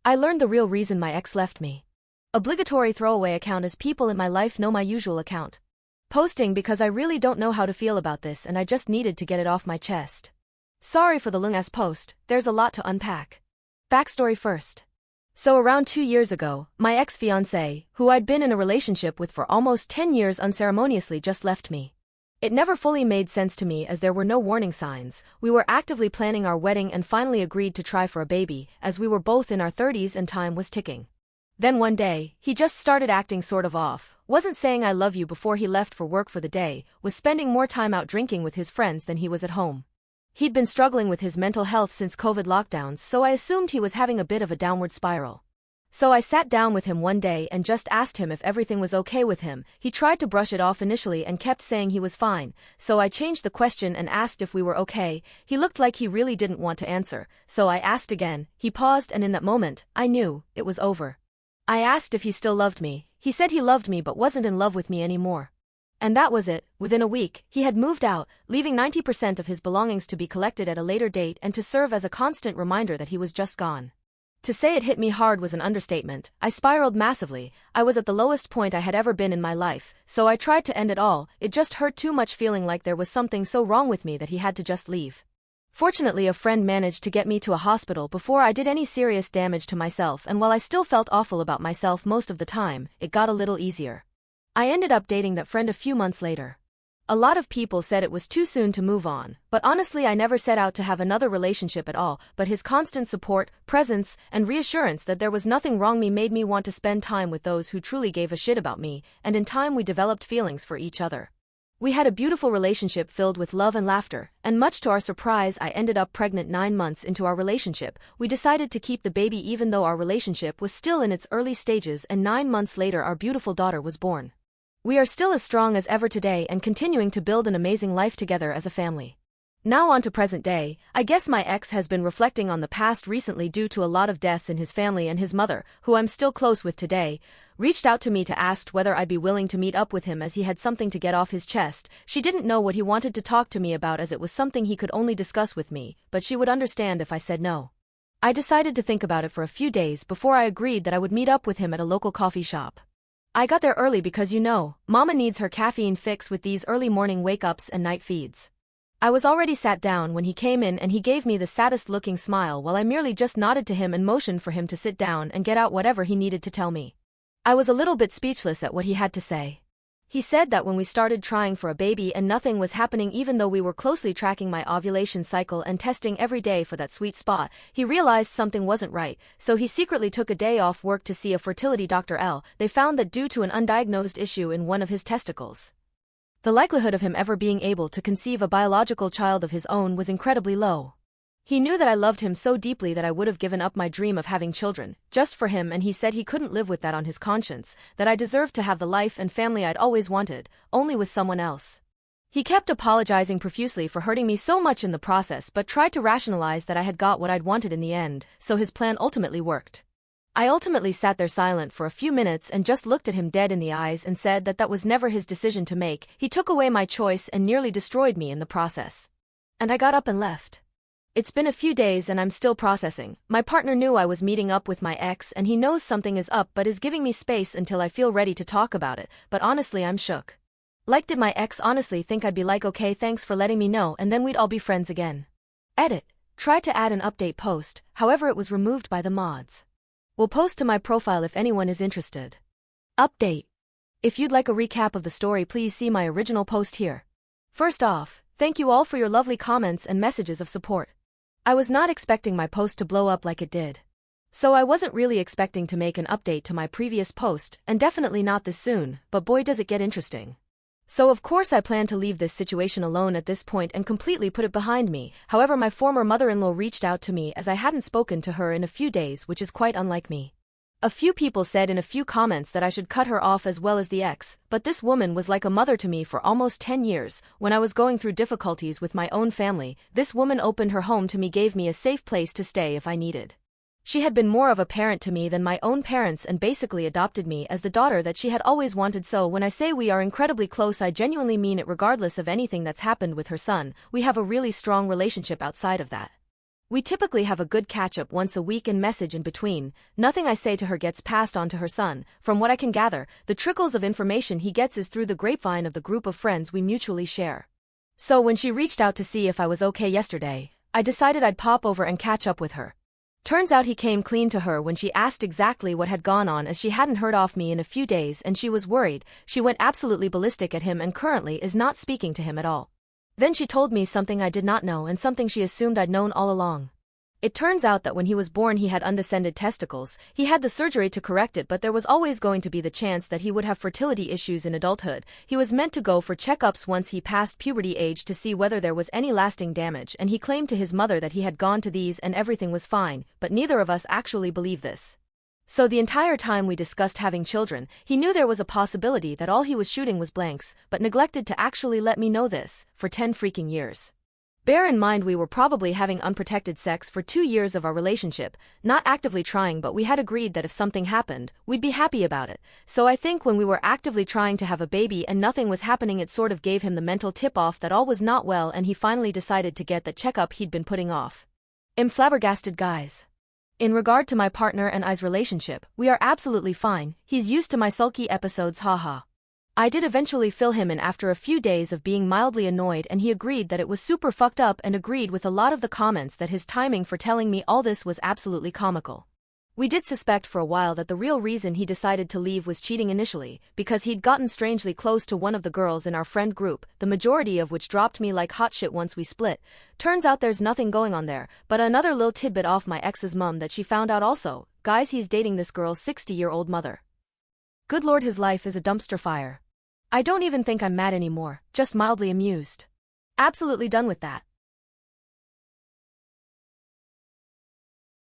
I learned the real reason my ex left me. Obligatory throwaway account as people in my life know my usual account. Posting because I really don't know how to feel about this and I just needed to get it off my chest. Sorry for the long-ass post, there's a lot to unpack. Backstory first. So around 2 years ago, my ex-fiancé, who I'd been in a relationship with for almost 10 years unceremoniously just left me. It never fully made sense to me as there were no warning signs. We were actively planning our wedding and finally agreed to try for a baby, as we were both in our 30s and time was ticking. Then one day, he just started acting sort of off, wasn't saying I love you before he left for work for the day, was spending more time out drinking with his friends than he was at home. He'd been struggling with his mental health since COVID lockdowns, so I assumed he was having a bit of a downward spiral. So I sat down with him one day and just asked him if everything was okay with him. He tried to brush it off initially and kept saying he was fine, so I changed the question and asked if we were okay. He looked like he really didn't want to answer, so I asked again. He paused and in that moment, I knew it was over. I asked if he still loved me. He said he loved me but wasn't in love with me anymore. And that was it. Within a week, he had moved out, leaving 90% of his belongings to be collected at a later date and to serve as a constant reminder that he was just gone. To say it hit me hard was an understatement. I spiraled massively. I was at the lowest point I had ever been in my life, so I tried to end it all. It just hurt too much feeling like there was something so wrong with me that he had to just leave. Fortunately, a friend managed to get me to a hospital before I did any serious damage to myself, and while I still felt awful about myself most of the time, it got a little easier. I ended up dating that friend a few months later. A lot of people said it was too soon to move on, but honestly I never set out to have another relationship at all, but his constant support, presence, and reassurance that there was nothing wrong made me want to spend time with those who truly gave a shit about me, and in time we developed feelings for each other. We had a beautiful relationship filled with love and laughter, and much to our surprise I ended up pregnant 9 months into our relationship. We decided to keep the baby even though our relationship was still in its early stages, and 9 months later our beautiful daughter was born. We are still as strong as ever today and continuing to build an amazing life together as a family. Now on to present day. I guess my ex has been reflecting on the past recently due to a lot of deaths in his family, and his mother, who I'm still close with today, reached out to me to ask whether I'd be willing to meet up with him as he had something to get off his chest. She didn't know what he wanted to talk to me about as it was something he could only discuss with me, but she would understand if I said no. I decided to think about it for a few days before I agreed that I would meet up with him at a local coffee shop. I got there early because Mama needs her caffeine fix with these early morning wake-ups and night feeds. I was already sat down when he came in and he gave me the saddest looking smile while I merely just nodded to him and motioned for him to sit down and get out whatever he needed to tell me. I was a little bit speechless at what he had to say. He said that when we started trying for a baby and nothing was happening even though we were closely tracking my ovulation cycle and testing every day for that sweet spot, he realized something wasn't right, so he secretly took a day off work to see a fertility doctor. They found that due to an undiagnosed issue in one of his testicles, the likelihood of him ever being able to conceive a biological child of his own was incredibly low. He knew that I loved him so deeply that I would have given up my dream of having children, just for him, and he said he couldn't live with that on his conscience, that I deserved to have the life and family I'd always wanted, only with someone else. He kept apologizing profusely for hurting me so much in the process but tried to rationalize that I had got what I'd wanted in the end, so his plan ultimately worked. I ultimately sat there silent for a few minutes and just looked at him dead in the eyes and said that that was never his decision to make. He took away my choice and nearly destroyed me in the process. And I got up and left. It's been a few days and I'm still processing. My partner knew I was meeting up with my ex and he knows something is up but is giving me space until I feel ready to talk about it, but honestly I'm shook. Like, did my ex honestly think I'd be like, okay, thanks for letting me know, and then we'd all be friends again? Edit. Tried to add an update post, however it was removed by the mods. Will post to my profile if anyone is interested. Update. If you'd like a recap of the story, please see my original post here. First off, thank you all for your lovely comments and messages of support. I was not expecting my post to blow up like it did. So I wasn't really expecting to make an update to my previous post, and definitely not this soon, but boy does it get interesting. So of course I plan to leave this situation alone at this point and completely put it behind me. However, my former mother-in-law reached out to me as I hadn't spoken to her in a few days, which is quite unlike me. A few people said in a few comments that I should cut her off as well as the ex, but this woman was like a mother to me for almost 10 years. When I was going through difficulties with my own family, this woman opened her home to me, gave me a safe place to stay if I needed. She had been more of a parent to me than my own parents and basically adopted me as the daughter that she had always wanted. So when I say we are incredibly close, I genuinely mean it. Regardless of anything that's happened with her son, we have a really strong relationship outside of that. We typically have a good catch-up once a week and message in between. Nothing I say to her gets passed on to her son. From what I can gather, the trickles of information he gets is through the grapevine of the group of friends we mutually share. So when she reached out to see if I was okay yesterday, I decided I'd pop over and catch up with her. Turns out he came clean to her when she asked exactly what had gone on, as she hadn't heard off me in a few days and she was worried. She went absolutely ballistic at him and currently is not speaking to him at all. Then she told me something I did not know and something she assumed I'd known all along. It turns out that when he was born he had undescended testicles. He had the surgery to correct it, but there was always going to be the chance that he would have fertility issues in adulthood. He was meant to go for checkups once he passed puberty age to see whether there was any lasting damage, and he claimed to his mother that he had gone to these and everything was fine, but neither of us actually believe this. So the entire time we discussed having children, he knew there was a possibility that all he was shooting was blanks, but neglected to actually let me know this, for 10 freaking years. Bear in mind we were probably having unprotected sex for 2 years of our relationship, not actively trying, but we had agreed that if something happened, we'd be happy about it. So I think when we were actively trying to have a baby and nothing was happening, it sort of gave him the mental tip-off that all was not well, and he finally decided to get that checkup he'd been putting off. I'm flabbergasted, guys. In regard to my partner and I's relationship, we are absolutely fine. He's used to my sulky episodes, haha. I did eventually fill him in after a few days of being mildly annoyed, and he agreed that it was super fucked up and agreed with a lot of the comments that his timing for telling me all this was absolutely comical. We did suspect for a while that the real reason he decided to leave was cheating initially, because he'd gotten strangely close to one of the girls in our friend group, the majority of which dropped me like hot shit once we split. Turns out there's nothing going on there, but another little tidbit off my ex's mum that she found out also. Guys, he's dating this girl's 60-year-old mother. Good lord, his life is a dumpster fire. I don't even think I'm mad anymore, just mildly amused. Absolutely done with that.